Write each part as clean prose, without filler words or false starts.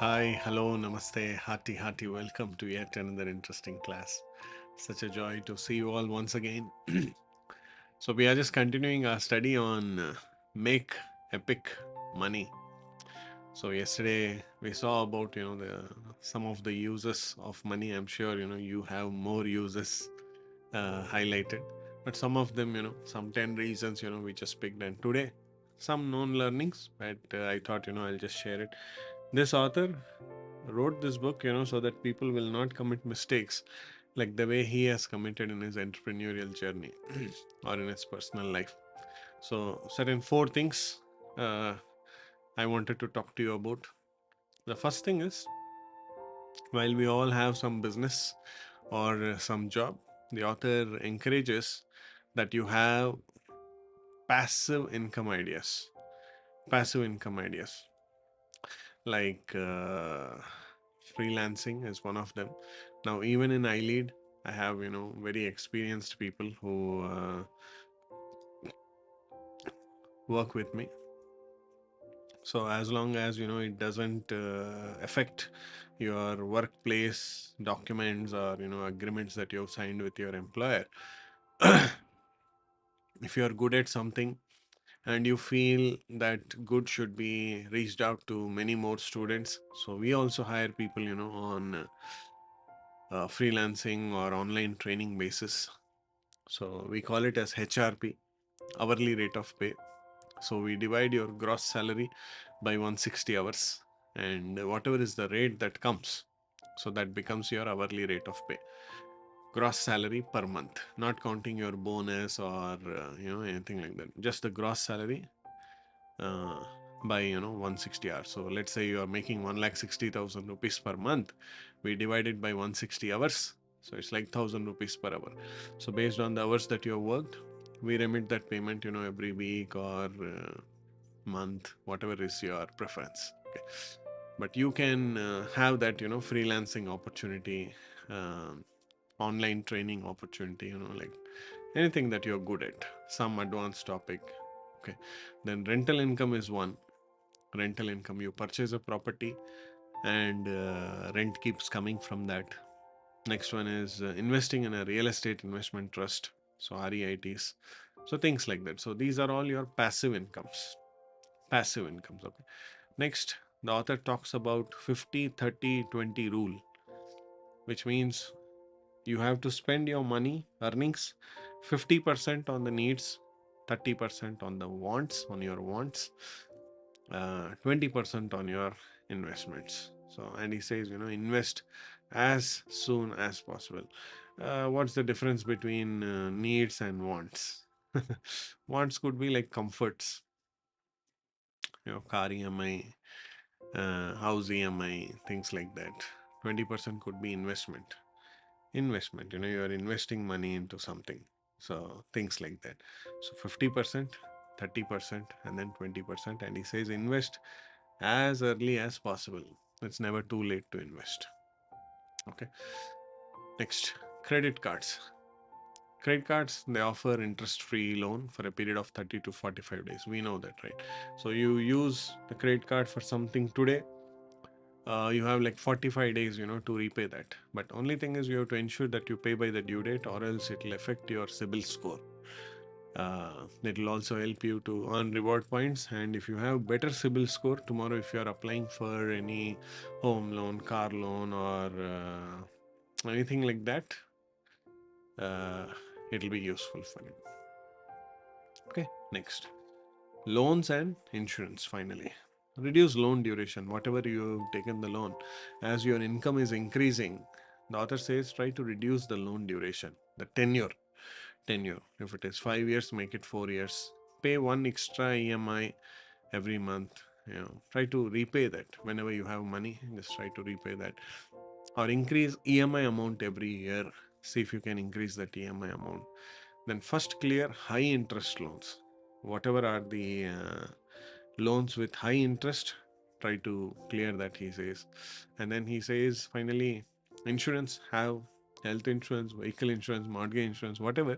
Hi, hello, namaste, hearty, welcome to yet another interesting class. Such a joy to see you all once again. So, we are just continuing our study on make epic money. So, yesterday we saw about the some of the uses of money. I'm sure you have more uses highlighted, but some of them, some 10 reasons, we just picked. And today, some known learnings, but I thought, I'll just share it. This author wrote this book, so that people will not commit mistakes like the way he has committed in his entrepreneurial journey or in his personal life. So, certain four things uh, I wanted to talk to you about. The first thing is, while we all have some business or some job, the author encourages that you have passive income ideas. Passive income ideas like freelancing is one of them. Now, even in iLead, I have very experienced people who work with me. So as long as it doesn't affect your workplace documents or agreements that you've signed with your employer, if you are good at something and you feel that good should be reached out to many more students, so we also hire people on freelancing or online training basis. So we call it as HRP, hourly rate of pay. So we divide your gross salary by 160 hours, and whatever is the rate that comes, so that becomes your hourly rate of pay. Gross salary per month, not counting your bonus or anything like that. Just the gross salary uh, by 160 hours. So let's say you are making 1,60,000 rupees per month. We divide it by 160 hours. So it's like 1,000 rupees per hour. So based on the hours that you have worked, we remit that payment every week or month, whatever is your preference. Okay. But you can have that freelancing opportunity, um, online training opportunity, like anything that you're good at, some advanced topic. Okay. Then rental income is one. Rental income, you purchase a property and rent keeps coming from that. Next one is investing in a real estate investment trust, so REITs. So things like that. So these are all your passive incomes. Passive incomes. Okay. Next, the author talks about 50-30-20 rule, which means you have to spend your money earnings 50% on the needs, 30% on the wants, on your wants, 20% on your investments. So, and he says, invest as soon as possible. What's the difference between needs and wants? Wants could be like comforts, car EMI, house EMI, things like that. 20% could be investment. Investment, you are investing money into something. So things like that. So 50%, 30%, and then 20%. And he says invest as early as possible. It's never too late to invest. Okay. Next, credit cards. Credit cards, they offer interest free loan for a period of 30 to 45 days. We know that, right? So you use the credit card for something today, you have like 45 days to repay that. But only thing is you have to ensure that you pay by the due date, or else it will affect your CIBIL score. It will also help you to earn reward points, and if you have better CIBIL score tomorrow, if you are applying for any home loan, car loan, or anything like that, uh, it will be useful for you. Okay. Next, loans and insurance. Finally, reduce loan duration. Whatever you have taken the loan, as your income is increasing, the author says try to reduce the loan duration, the tenure. If it is 5 years, make it 4 years. Pay one extra EMI every month. Try to repay that whenever you have money. Just try to repay that, or increase EMI amount every year. See if you can increase that EMI amount. Then first clear high interest loans. Whatever are the loans with high interest, try to clear that, he says. And then he says finally, insurance, have health insurance, vehicle insurance, mortgage insurance, whatever.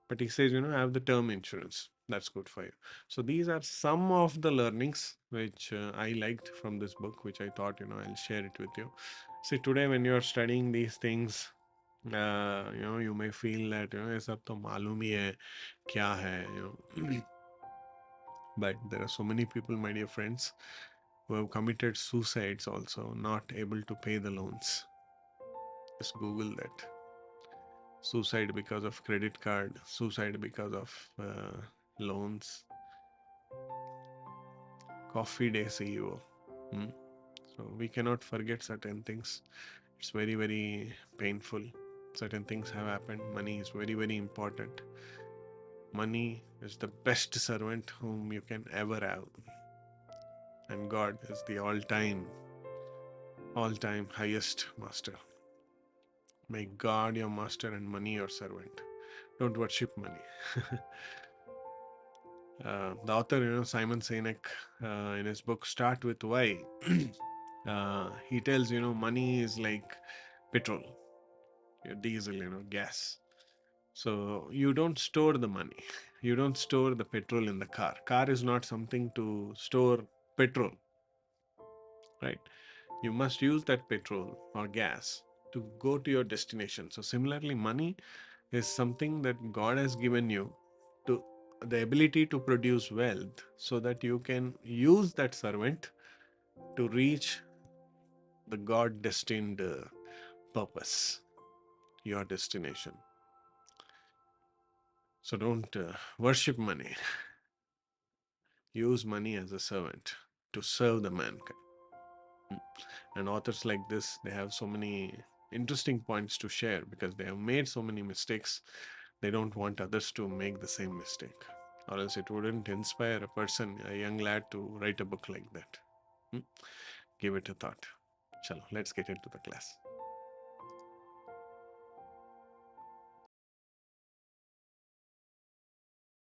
But he says, have the term insurance. That's good for you. So these are some of the learnings which I liked from this book, which I thought, I'll share it with you. See, today when you're studying these things, you may feel that, ये सब तो मालूम ही है क्या है. But there are so many people, my dear friends, who have committed suicides also, not able to pay the loans. Just Google that. Suicide because of credit card, suicide because of loans. Coffee Day CEO. Hmm. So we cannot forget certain things. It's very, very painful. Certain things have happened. Money is very, very important. Money is the best servant whom you can ever have. And God is the all time highest master. Make God your master and money your servant. Don't worship money. The author, Simon Sinek, in his book Start With Why, he tells, money is like petrol, your diesel, gas. So you don't store the money. You don't store the petrol in the car. Car is not something to store petrol, right? You must use that petrol or gas to go to your destination. So similarly, money is something that God has given you to the ability to produce wealth so that you can use that servant to reach the God destined purpose, your destination. So don't worship money. Use money as a servant to serve the mankind. Mm. And authors like this, they have so many interesting points to share because they have made so many mistakes. They don't want others to make the same mistake, or else it wouldn't inspire a person, a young lad, to write a book like that. Mm. Give it a thought. Chalo, let's get into the class.